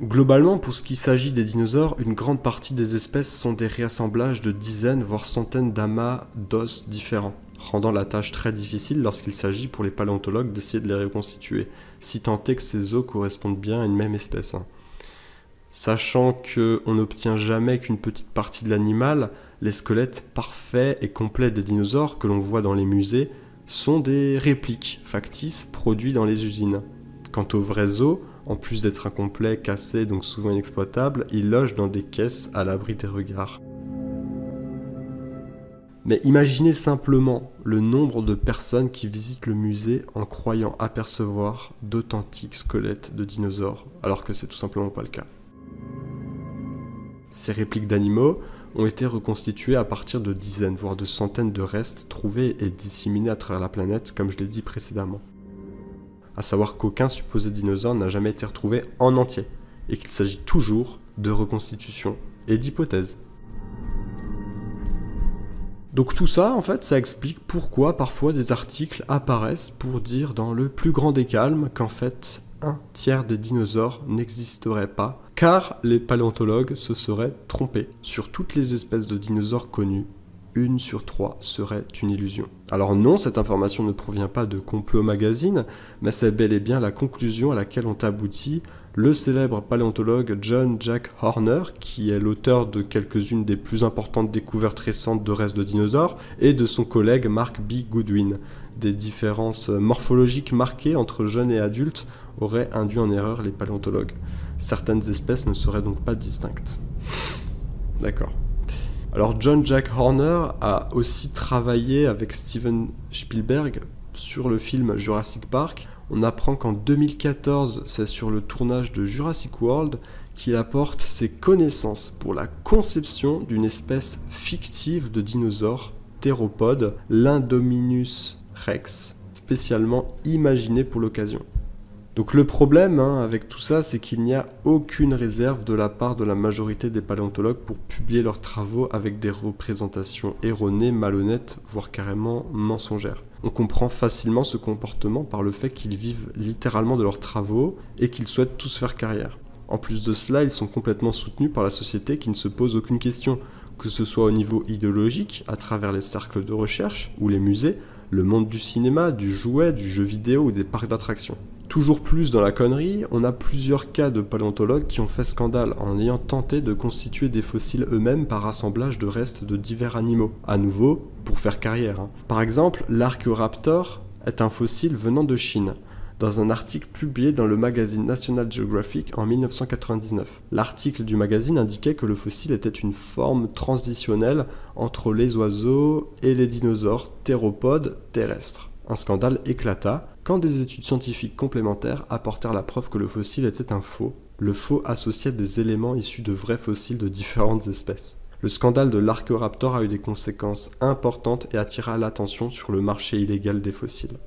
Globalement, pour ce qui s'agit des dinosaures, une grande partie des espèces sont des réassemblages de dizaines voire centaines d'amas d'os différents, rendant la tâche très difficile lorsqu'il s'agit pour les paléontologues d'essayer de les reconstituer, si tant est que ces os correspondent bien à une même espèce. Sachant qu'on n'obtient jamais qu'une petite partie de l'animal, les squelettes parfaits et complets des dinosaures que l'on voit dans les musées sont des répliques factices produits dans les usines. Quant aux vrais os, en plus d'être incomplets, cassés, donc souvent inexploitables, ils logent dans des caisses à l'abri des regards. Mais imaginez simplement le nombre de personnes qui visitent le musée en croyant apercevoir d'authentiques squelettes de dinosaures, alors que c'est tout simplement pas le cas. Ces répliques d'animaux ont été reconstituées à partir de dizaines, voire de centaines de restes trouvés et disséminés à travers la planète, comme je l'ai dit précédemment. À savoir qu'aucun supposé dinosaure n'a jamais été retrouvé en entier, et qu'il s'agit toujours de reconstitutions et d'hypothèses. Donc tout ça, en fait, ça explique pourquoi parfois des articles apparaissent pour dire dans le plus grand des calmes qu'en fait, un tiers des dinosaures n'existeraient pas, car les paléontologues se seraient trompés. Sur toutes les espèces de dinosaures connues, 1 sur 3 serait une illusion. Alors non, cette information ne provient pas de Complot Magazine, mais c'est bel et bien la conclusion à laquelle ont abouti le célèbre paléontologue John Jack Horner, qui est l'auteur de quelques-unes des plus importantes découvertes récentes de restes de dinosaures, et de son collègue Mark B. Goodwin. Des différences morphologiques marquées entre jeunes et adultes auraient induit en erreur les paléontologues. Certaines espèces ne seraient donc pas distinctes. D'accord. Alors John Jack Horner a aussi travaillé avec Steven Spielberg sur le film Jurassic Park. On apprend qu'en 2014, c'est sur le tournage de Jurassic World qu'il apporte ses connaissances pour la conception d'une espèce fictive de dinosaure théropode, l'Indominus rex, spécialement imaginé pour l'occasion. Donc le problème avec tout ça, c'est qu'il n'y a aucune réserve de la part de la majorité des paléontologues pour publier leurs travaux avec des représentations erronées, malhonnêtes, voire carrément mensongères. On comprend facilement ce comportement par le fait qu'ils vivent littéralement de leurs travaux et qu'ils souhaitent tous faire carrière. En plus de cela, ils sont complètement soutenus par la société qui ne se pose aucune question, que ce soit au niveau idéologique, à travers les cercles de recherche ou les musées, le monde du cinéma, du jouet, du jeu vidéo ou des parcs d'attractions. Toujours plus dans la connerie, on a plusieurs cas de paléontologues qui ont fait scandale en ayant tenté de constituer des fossiles eux-mêmes par assemblage de restes de divers animaux, à nouveau pour faire carrière. Par exemple, l'Archaeoraptor est un fossile venant de Chine, dans un article publié dans le magazine National Geographic en 1999. L'article du magazine indiquait que le fossile était une forme transitionnelle entre les oiseaux et les dinosaures théropodes terrestres. Un scandale éclata quand des études scientifiques complémentaires apportèrent la preuve que le fossile était un faux, le faux associé à des éléments issus de vrais fossiles de différentes espèces. Le scandale de l'Archaeoraptor a eu des conséquences importantes et attira l'attention sur le marché illégal des fossiles.